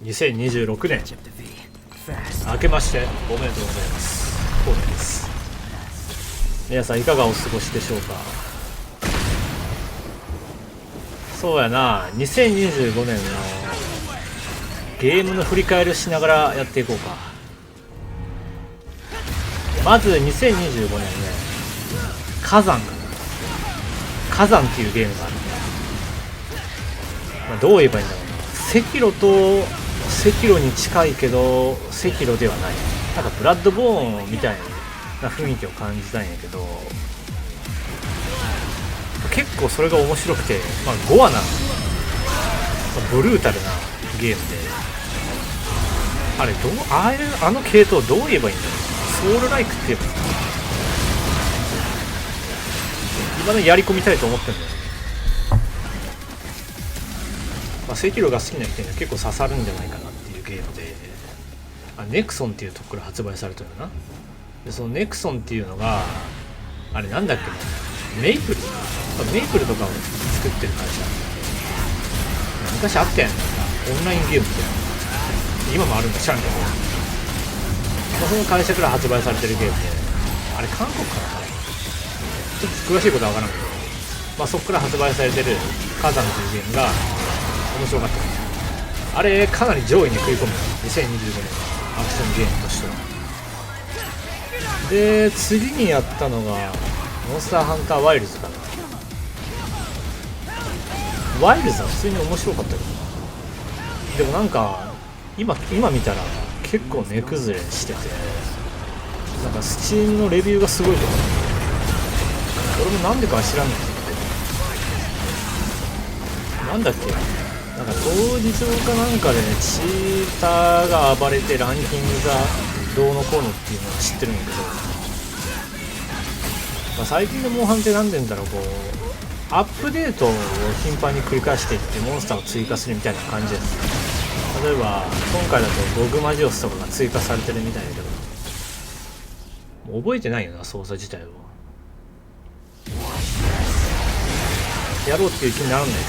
2026年明けましておめでとうございます。コウネです。皆さんいかがお過ごしでしょうか。そうやな、2025年のゲームの振り返りをしながらやっていこうか。まず2025年ね、火山かな。火山っていうゲームがあるんだ。どう言えばいいんだろうな。赤炉に近いけど赤炉ではない。なんかブラッドボーンみたいな雰囲気を感じたんやけど、結構それが面白くて、ゴアなブルータルなゲームで、あの系統どう言えばいいんだろう。ソウルライクって言えば今のやり込みたいと思ってるんだよね。赤炉が好きな人には結構刺さるんじゃないかなっていうゲームで、ネクソンっていうとこから発売されたよな。でそのネクソンっていうのがあれなんだっけな、メイプルとかを作ってる会社、昔あったやん、オンラインゲームって今もあるんだ知らんけど、その会社から発売されてるゲームで、あれ韓国からかな、ちょっと詳しいことは分からんけど、そこから発売されてる火山というゲームが面白かった。あれかなり上位に食い込む2025年のアクションゲームとしては。で次にやったのがモンスターハンターワイルズかな。ワイルズは普通に面白かったけど、でもなんか今見たら結構値崩れしてて、なんかスチームのレビューがすごいとか、俺もなんでかは知らんねんけど、なんだっけ、なんか当日かなんかでね、チーターが暴れてランキングがどうのこうのっていうのは知ってるんだけど、最近のモンハンってなんで言うんだろう、こうアップデートを頻繁に繰り返していってモンスターを追加するみたいな感じです。例えば今回だとドグマジオスとかが追加されてるみたいだけど、もう覚えてないよな、操作自体をやろうっていう気にならないけど、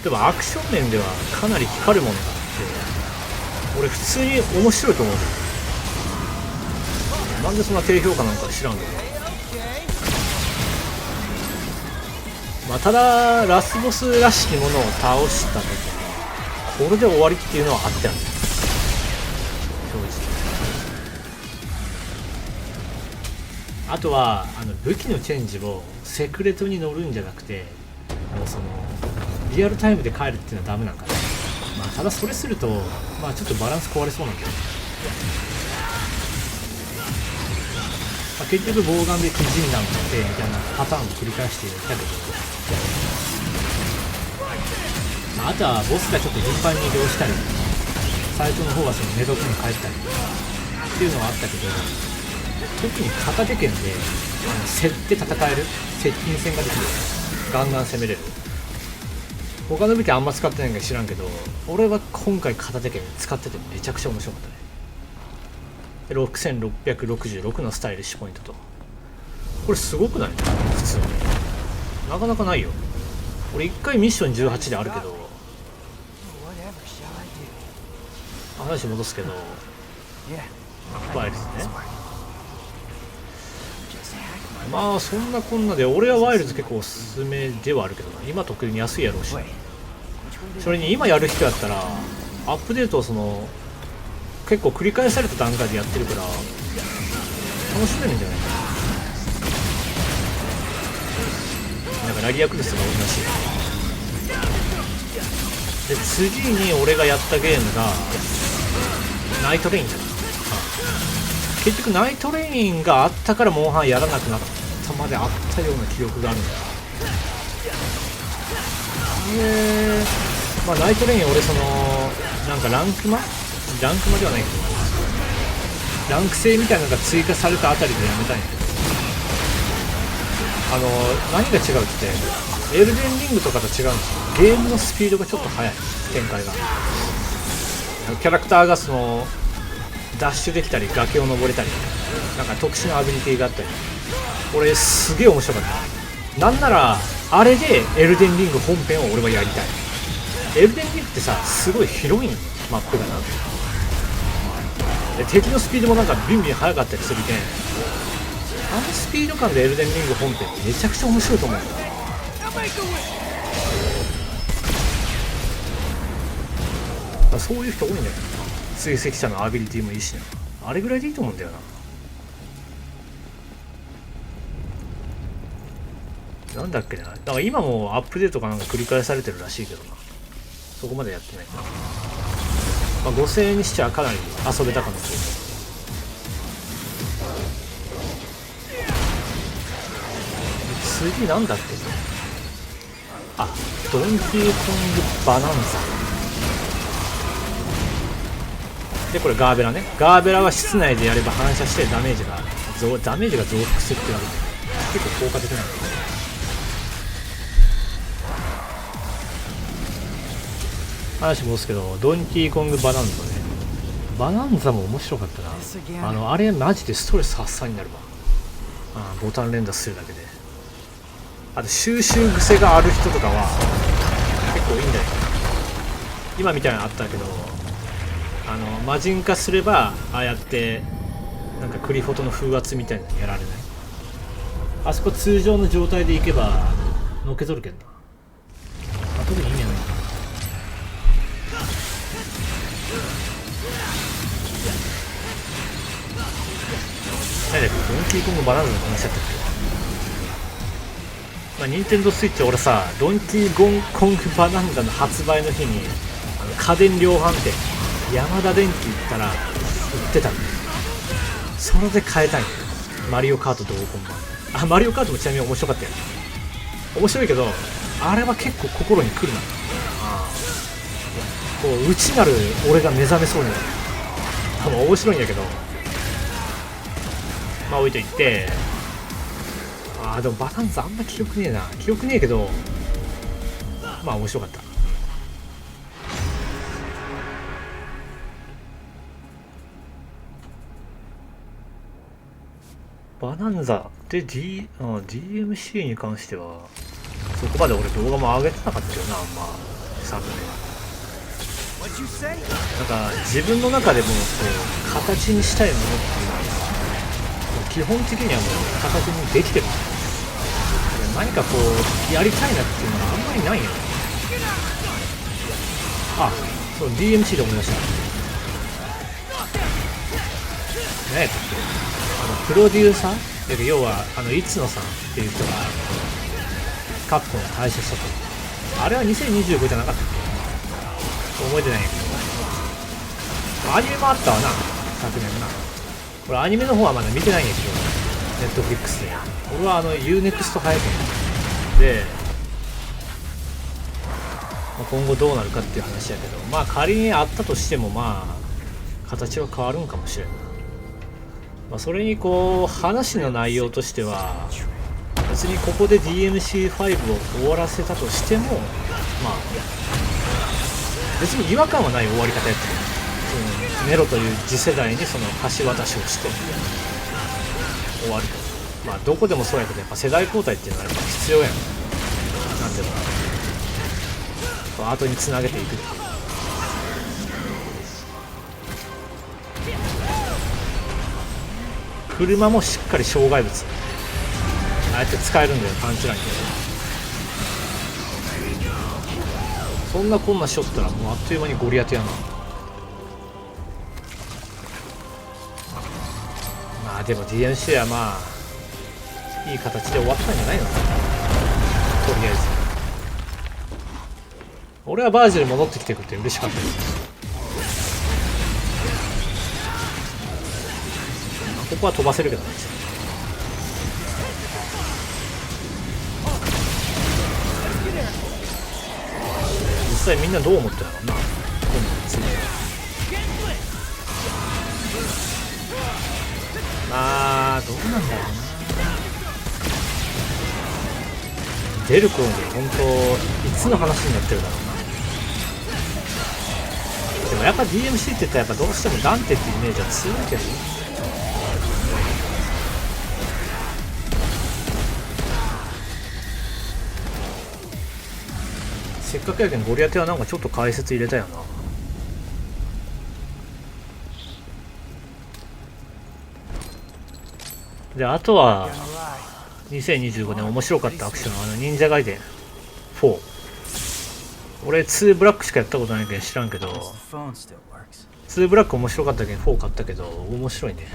でもアクション面ではかなり光るものがあって、俺普通に面白いと思う。なんでそんな低評価なんか知らんけど、ただラスボスらしきものを倒した時にこれで終わりっていうのはあったよね、正直。あとは武器のチェンジをセクレトに乗るんじゃなくて、もうそのリアルタイムで帰るっていうのはダメなんかな。ただそれするとちょっとバランス壊れそうなんだけど、結局棒眼で記事になってみたいなパターンを繰り返していたけど、あとはボスがちょっと頻繁に移動したり、最初の方はその寝床に帰ったりっていうのはあったけど、特に片手剣で競って戦える、接近戦ができる、ガンガン攻めれる。他の武器あんま使ってないんか知らんけど、俺は今回片手剣使っててめちゃくちゃ面白かったね。で6666のスタイリッシュポイントと、これすごくない？普通になかなかないよ。俺1回ミッション18であるけど、話戻すけど、ワイルズね、そんなこんなで俺はワイルズ結構おすすめではあるけどな。今特に安いやろうし、それに今やる人やったらアップデートを結構繰り返された段階でやってるから楽しめるんじゃないかな。なんかラギアクルスが多いらしい。で次に俺がやったゲームがナイトレインだ。結局ナイトレインがあったからモンハンやらなくなったまであったような記憶があるんだ。ナイトレイン俺なんかランクマではないけど、ランク制みたいなのが追加されたあたりでやめたんやけど、何が違うってエルデンリングとかと違うんですよ。ゲームのスピードがちょっと速い、展開が。キャラクターがダッシュできたり崖を登れたり、なんか特殊なアビリティがあったり、俺すげえ面白かった。なんならあれでエルデンリング本編を俺はやりたい。エルデンリングってさすごい広いんよマップがな。で敵のスピードもなんかビンビン速かったりするけん、あのスピード感でエルデンリング本編ってめちゃくちゃ面白いと思うんだ。そういう人多いんだよ。追跡者のアビリティもいいしな。あれぐらいでいいと思うんだよな。なんだっけな、だから今もアップデートかなんか繰り返されてるらしいけどな。そこまでやってないかな。まあ、5000円にしちゃかなり遊べたかもしれない。次なんだっけ。あ、ドンキーコングバナンザで、これガーベラね。ガーベラは室内でやれば反射してダメージが増幅するって言われて結構効果的なんだ。話戻すけど、ドンキーコングバナンザね。バナンザも面白かったな。あれマジでストレス発散になるわ。ボタン連打するだけで。あと収集癖がある人とかは結構いいんじゃないかな。今みたいなのあったけど、魔人化すればああやってなんかクリフォトの風圧みたいなのやられない。あそこ通常の状態でいけばのけぞるけんな。特に意味はない。何だっけ、ドンキーコングバナナの話だったっけ。まあ、ニンテンドースイッチ俺さ、ドンキーコングバナナの発売の日に家電量販店ヤマダ電機行ったら売ってたんで、それで買えたんよ。マリオカート同梱版。マリオカートもちなみに面白かったよ。面白いけどあれは結構心にくるな。こう内なる俺が目覚めそうになる。多分面白いんやけど、まあ置いといて。でもバナンザあんま記憶ねえな。記憶ねえけどまあ面白かった。バナンザで、DMC に関してはそこまで俺動画も上げてなかったよな、あんま昨年。なんか自分の中でもこう形にしたいものっていうのは基本的にはもう形にできてる。何かこうやりたいなっていうのはあんまりないよ。そう DMC で思い出した。何やったっけ、プロデューサー要はいつのさんっていう人がカプコンを退社したと。あれは2025じゃなかったっけ、覚えてないんやけど、アニメもあったわな昨年な。これアニメの方はまだ見てないんやけど、ネットフリックスで。俺はUNEXT 早くで、今後どうなるかっていう話やけど、まあ仮にあったとしてもまあ形は変わるんかもしれんな。それにこう話の内容としては別にここで DMC5 を終わらせたとしてもまあ別に違和感はない終わり方やってる。ネロという次世代にその橋渡しをして終わると。まあどこでもそうやけどやっぱ世代交代っていうのはやっぱ必要やん。なんでも後につなげていくっていう。車もしっかり障害物ああやって使えるんだよ、パンチラインで。そんなこんなしょったらもうあっという間にゴリアテやな。まあでも DMC はまあいい形で終わったんじゃないのかな、とりあえず。俺はバージル戻ってきてくれて嬉しかったです。ここは飛ばせるけどね。実際みんなどう思ってるのかな、今度について。まあどうなんだろうな。出る頃に本当いつの話になってるだろうな。でもやっぱ DMC って言ったらやっぱどうしてもダンテっていうイメージは強いけど、せっかくやけんゴリアテはなんかちょっと解説入れたよな。であとは2025年面白かったアクション、忍者ガイデン4。俺2ブラックしかやったことないけど知らんけど、2ブラック面白かったけど4買ったけど面白いね。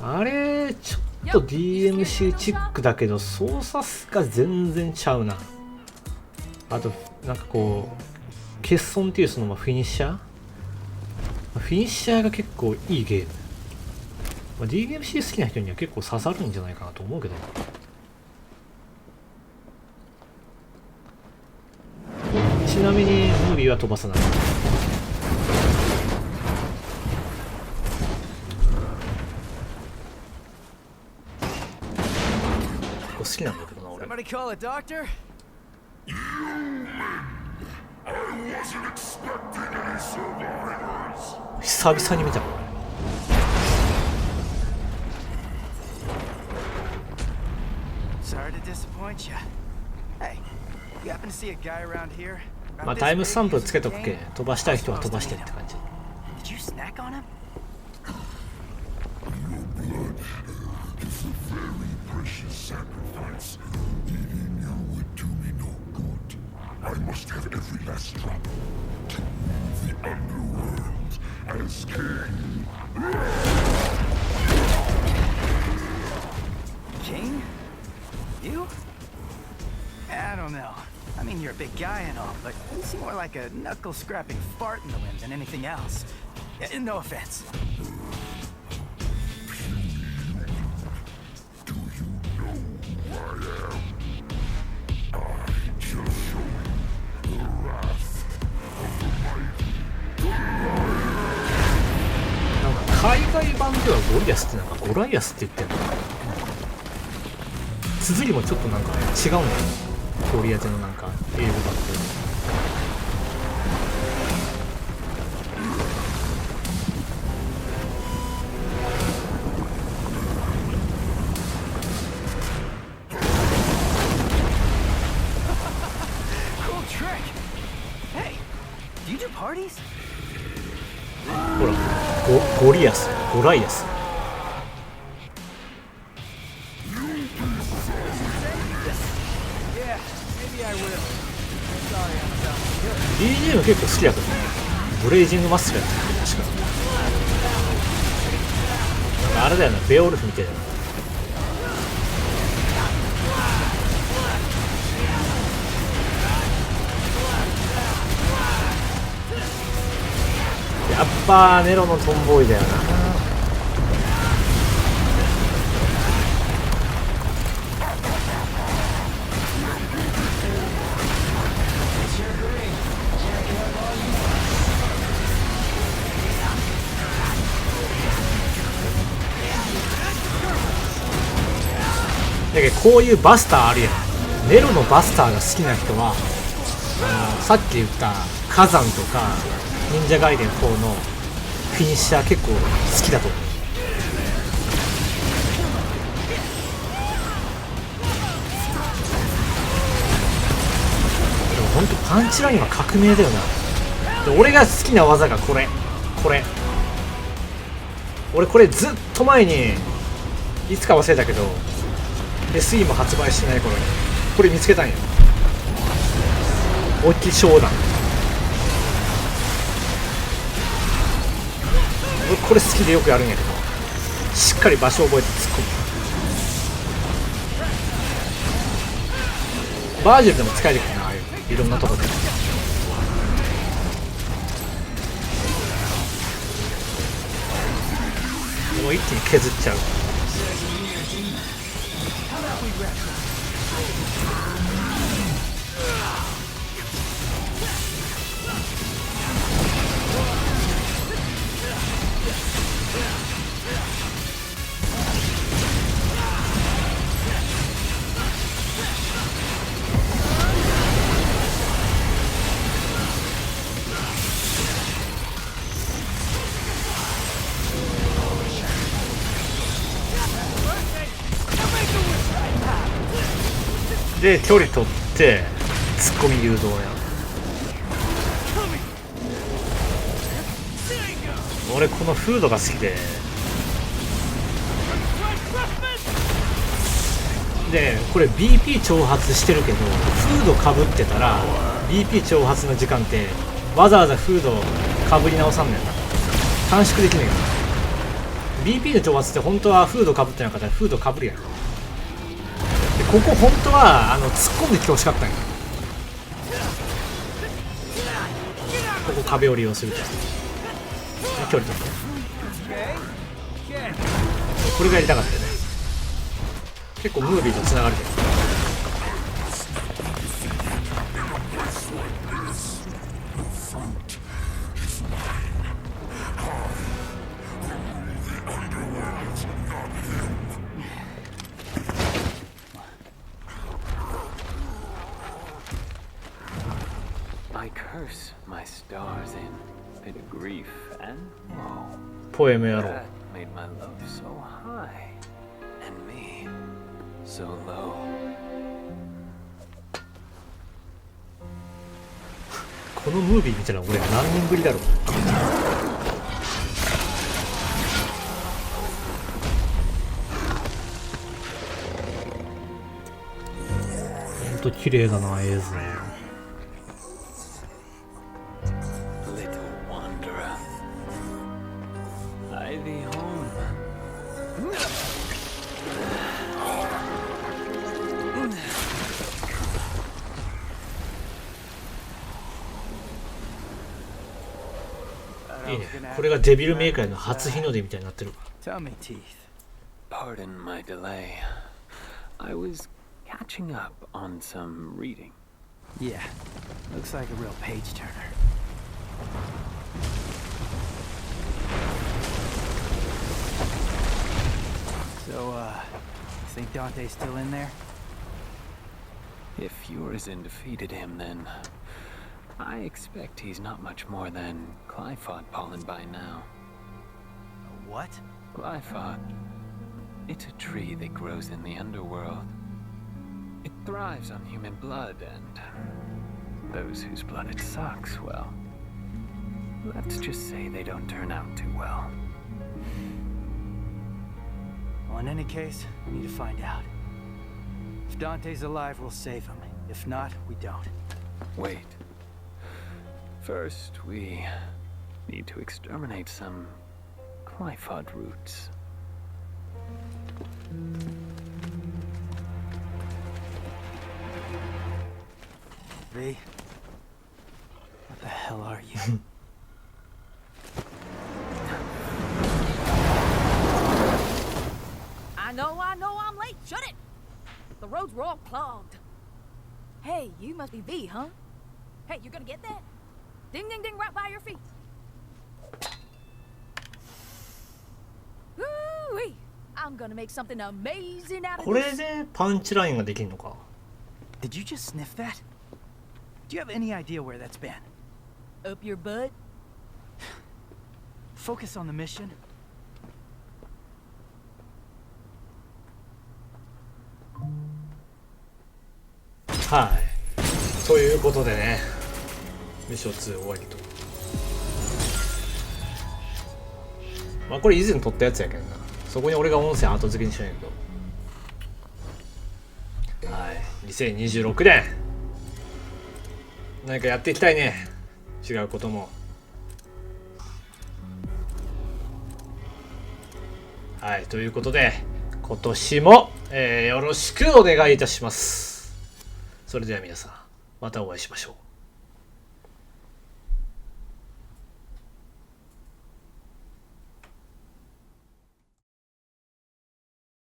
あれちょっと DMC チックだけど操作が全然ちゃうな。あとなんかこう欠損っていうそのフィニッシャーが結構いいゲーム、DMC 好きな人には結構刺さるんじゃないかなと思うけど。ちなみにムービーは飛ばさない。好きなんだけどな俺。久々に見たこれ。まあタイムスタンプつけとくけ、飛ばしたい人は飛ばしてって感じ。I must have every last drop to rule the underworld as king. King? You? I don't know. I mean, you're a big guy and all, but you seem more like a knuckle-scrapping fart in the wind than anything else. No offense. Do you know who I am? I shall show you the wrath of the mighty. なんか海外版ではゴリアスってなんかゴライアスって言ってんの。綴りもちょっとなんか違うんだよ。ゴリアテのなんか英語だって。ほら、ゴリアス、ゴライアス。BGM 結構好きだけどね。ブレイジングマッスルやったっけ確か。あれだよな、ベオルフみたいだな。やっぱネロのトンボーイだよな。だけどこういうバスターあるやん。ネロのバスターが好きな人はさっき言った火山とか忍者ガイデン4のフィニッシャー結構好きだと思う。でもほんとパンチラインは革命だよな。で俺が好きな技がこれ俺これずっと前にいつか忘れたけど SE も発売してない頃にこれ見つけたんよ。大きい商談。俺これ好きでよくやるんやけど、しっかり場所覚えて突っ込む。バージルでも使えるからな、ああいういろんなとこで。もう一気に削っちゃう。で距離取ってツッコミ誘導や。俺このフードが好きで、でこれ BP 挑発してるけど、フードかぶってたら BP 挑発の時間ってわざわざフードかぶり直さんねんな。短縮できないから。 BP の挑発って本当はフードかぶってなかったらフードかぶるやん。でここ本当は突っ込んできてほしかったんや。ここ壁を利用すると距離とかこれがやりたかったよね。結構ムービーとつながるけど。I curse my stars in a bit of grief and woe. ポエムやろう。 That made my love so high and me so low. このムービー見たら俺何年ぶりだろう。ほんと綺麗だな映像。Little wanderer, I thee home. Thought い I い was ね。 gonna こ have れが to デビル keep メーカー running の this, 初日の出みたいになってるわ。 tummy teeth. Pardon my delay. I was catching up on some reading. Yeah, looks like a real page turner. So, you think Dante's still in there? If Urizen defeated him, then I expect he's not much more than Glyphod pollen by now. A what? Glyphod. It's a tree that grows in the underworld. It thrives on human blood, and those whose blood it sucks, well, let's just say they don't turn out too well. Well, in any case, we need to find out. If Dante's alive, we'll save him. If not, we don't. Wait. First, we need to exterminate some Glyphod roots. V, what the hell are you? I know I'm late. Shut it! The roads were all clogged. Hey, you must be V, huh? Hey, you gonna get that? Ding, ding, ding, right by your feet. Woo-wee! I'm gonna make something amazing out of これ this. でパンチラインができるのか。 Did you just sniff that? Do you have any idea where that's been? Up your butt? Focus on the mission. はい。ということでね、ミッション2終わりと。まあこれ以前撮ったやつやけどな。そこに俺が音声後付けにしないけど。はい。2026年。何かやっていきたいね。違うことも。はい。ということで、今年も、よろしくお願いいたします。それでは皆さん、またお会いしましょう。